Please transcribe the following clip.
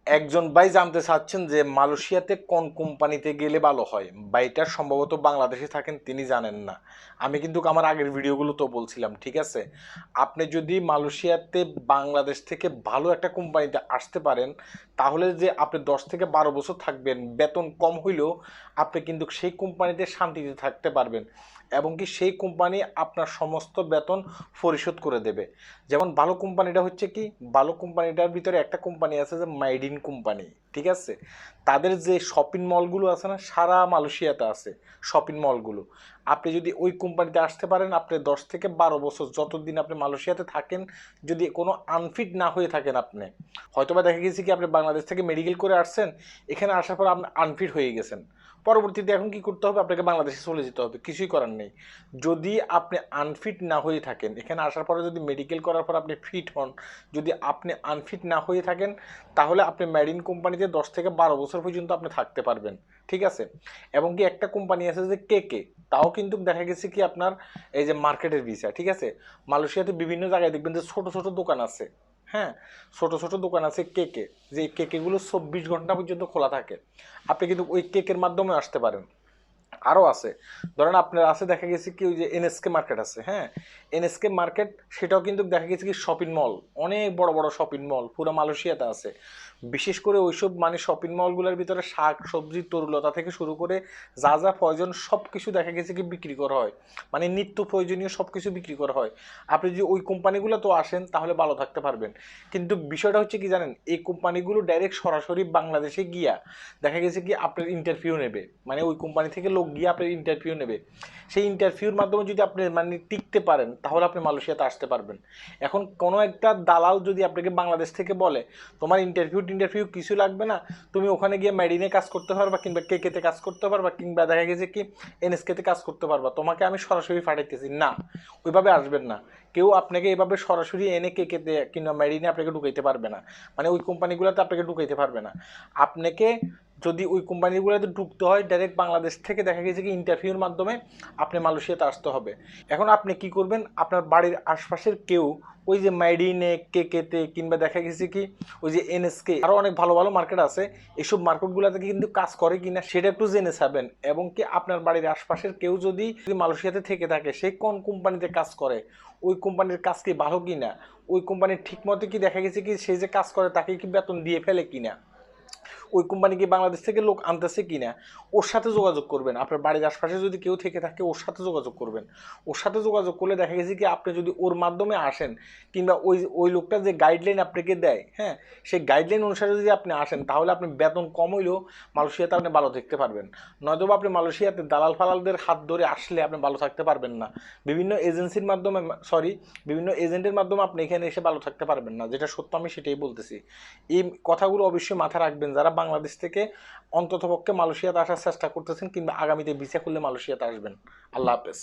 একজন ভাই জানতে চাচ্ছেন যে মালয়েশিয়াতে কোন কোম্পানিতে গেলে ভালো হয়। ভাইটা সম্ভবত বাংলাদেশে থাকেন, তিনি জানেন না। আমি কিন্তু আমার আগের ভিডিওগুলো তো বলছিলাম, ঠিক আছে। আপনি যদি মালয়েশিয়াতে বাংলাদেশ থেকে ভালো একটা কোম্পানিতে আসতে পারেন, তাহলে যে আপনি 10 থেকে 12 বছর থাকবেন, বেতন কম হইলেও আপনি কিন্তু সেই কোম্পানিতে শান্তিতে থাকতে পারবেন, এবং কি সেই কোম্পানি আপনার সমস্ত বেতন পরিশোধ করে দেবে। যেমন ভালো কোম্পানিটা হচ্ছে কি, ভালো কোম্পানিটার ভিতরে একটা কোম্পানি আছে যে মাইডিন কোম্পানি, ঠিক আছে। তাদের যে শপিং মলগুলো আছে না, সারা মালয়েশিয়াতে আছে শপিং মলগুলো। আপনি যদি ওই কোম্পানিতে আসতে পারেন, আপনি 10 থেকে 12 বছর যতদিন আপনি মালয়েশিয়াতে থাকেন, যদি কোনো আনফিট না হয়ে থাকেন, আপনি হয়তোবা দেখা গেছে কি আপনি বাংলাদেশ থেকে মেডিকেল করে আসছেন, এখানে আসার পর আপনি আনফিট হয়ে গেছেন, পরবর্তীতে এখন কি করতে হবে, আপনাকে বাংলাদেশে চলে যেতে হবে, কিছুই করার নেই। যদি আপনি আনফিট না হয়ে থাকেন, এখানে আসার পরে যদি মেডিকেল করার পর আপনি ফিট হন, যদি আপনি আনফিট না হয়ে থাকেন, তাহলে আপনি মেরিন কোম্পানিতে 10 থেকে 12 বছর পর্যন্ত আপনি থাকতে পারবেন, ঠিক আছে। এবং কি একটা কোম্পানি আছে যে কে, তাও কিন্তু দেখা গেছে কি আপনার এই যে মার্কেটের ভিসা, ঠিক আছে। মালয়েশিয়াতে বিভিন্ন জায়গায় দেখবেন যে ছোট ছোট দোকান আছে, হ্যাঁ, ছোট ছোট দোকান আছে যে কেকেগুলো 24 ঘন্টা পর্যন্ত খোলা থাকে। আপনি কিন্তু ওই কেকের মাধ্যমে আসতে পারেন। আরও আছে, ধরেন আপনার আছে দেখা গেছে কি ওই যে এনএসকে মার্কেট আছে, হ্যাঁ, এনএসকে মার্কেট, সেটাও কিন্তু দেখা গেছে কি শপিং মল, অনেক বড় বড় শপিং মল পুরো মালয়েশিয়াতে আছে। বিশেষ করে ওইসব মানে শপিং মলগুলোর ভিতরে শাক সবজি তরুলতা থেকে শুরু করে যা যা প্রয়োজন সব কিছু দেখা গেছে কি বিক্রি করা হয়, মানে নিত্য প্রয়োজনীয় সব কিছু বিক্রি করা হয়। আপনি যদি ওই কোম্পানিগুলো তো আসেন, তাহলে ভালো থাকতে পারবেন। কিন্তু বিষয়টা হচ্ছে কি জানেন, এই কোম্পানিগুলো ডাইরেক্ট সরাসরি বাংলাদেশে গিয়া দেখা গেছে কি আপনার ইন্টারভিউ নেবে, মানে ওই কোম্পানি থেকে লোক গিয়ে আপনার ইন্টারভিউ নেবে। সেই ইন্টারভিউর মাধ্যমে যদি আপনি মানে টিকতে পারেন, তাহলে আপনি মালয়েশিয়াতে আসতে পারবেন। এখন কোনো একটা দালাল যদি আপনাকে বাংলাদেশ থেকে বলে তোমার ইন্টারভিউ কিছু লাগবে না, তুমি ওখানে গিয়ে মেডিনে কাজ করতে পারবা, কিংবা কেকেতে কাজ করতে পারবা, কিংবা দেখা গেছে কি এনএসকেতে কাজ করতে পারবা, তোমাকে আমি সরাসরি পাঠাইতেছি না, ওইভাবে আসবেন না। কেউ আপনাকে এভাবে সরাসরি এনে কেকেতে কিংবা মেডিনে আপনাকে ঢুকাইতে পারবে না, মানে ওই কোম্পানিগুলোতে আপনাকে ঢুকাইতে পারবে না। আপনাকে যদি ওই কোম্পানিগুলোতে ঢুকতে হয়, ডাইরেক্ট বাংলাদেশ থেকে দেখা গেছে কি ইন্টারভিউর মাধ্যমে আপনি মালয়েশিয়াতে আসতে হবে। এখন আপনি কি করবেন, আপনার বাড়ির আশপাশের কেউ ওই যে মাইডিনে কেকেতে কিংবা দেখা গেছে কি ওই যে এনএসকে, আরও অনেক ভালো ভালো মার্কেট আছে, এইসব মার্কেটগুলোতে কিন্তু কাজ করে কিনা সেটা একটু জেনে যাবেন। এবং কি আপনার বাড়ির আশপাশের কেউ যদি মালয়েশিয়াতে থেকে থাকে, সে কোন কোম্পানিতে কাজ করে, ওই কোম্পানির কাজ কি ভালো কিনা, ওই কোম্পানির ঠিক মতো কি দেখা গেছে কি সে যে কাজ করে তাকে কি বেতন দিয়ে ফেলে কিনা, ওই কোম্পানি কি বাংলাদেশ থেকে লোক আনতেছে কিনা, ওর সাথে যোগাযোগ করবেন। আপনার বাড়ির আশপাশে যদি কেউ থেকে থাকে, ওর সাথে যোগাযোগ করবেন। ওর সাথে যোগাযোগ করলে দেখা গেছে কি আপনি যদি ওর মাধ্যমে আসেন, কিংবা ওই ওই লোকটা যে গাইডলাইন আপনাকে দেয়, হ্যাঁ, সেই গাইডলাইন অনুসারে যদি আপনি আসেন, তাহলে আপনি বেতন কম হইলেও মালয়েশিয়াতে আপনি ভালো থাকতে পারবেন। নয়তো আপনি মালয়েশিয়াতে দালাল ফালালদের হাত ধরে আসলে আপনি ভালো থাকতে পারবেন না। বিভিন্ন এজেন্সির মাধ্যমে, সরি, বিভিন্ন এজেন্টের মাধ্যমে আপনি এখানে এসে ভালো থাকতে পারবেন না, যেটা সত্য আমি সেটাই বলতেছি। এই কথাগুলো অবশ্যই মাথায় রাখবেন যারা বাংলাদেশ থেকে অন্ততপক্ষে মালয়েশিয়াতে আসার চেষ্টা করতেছেন, কিংবা আগামীতে ভিসা খুললে মালয়েশিয়াতে আসবেন। আল্লাহ হাফেজ।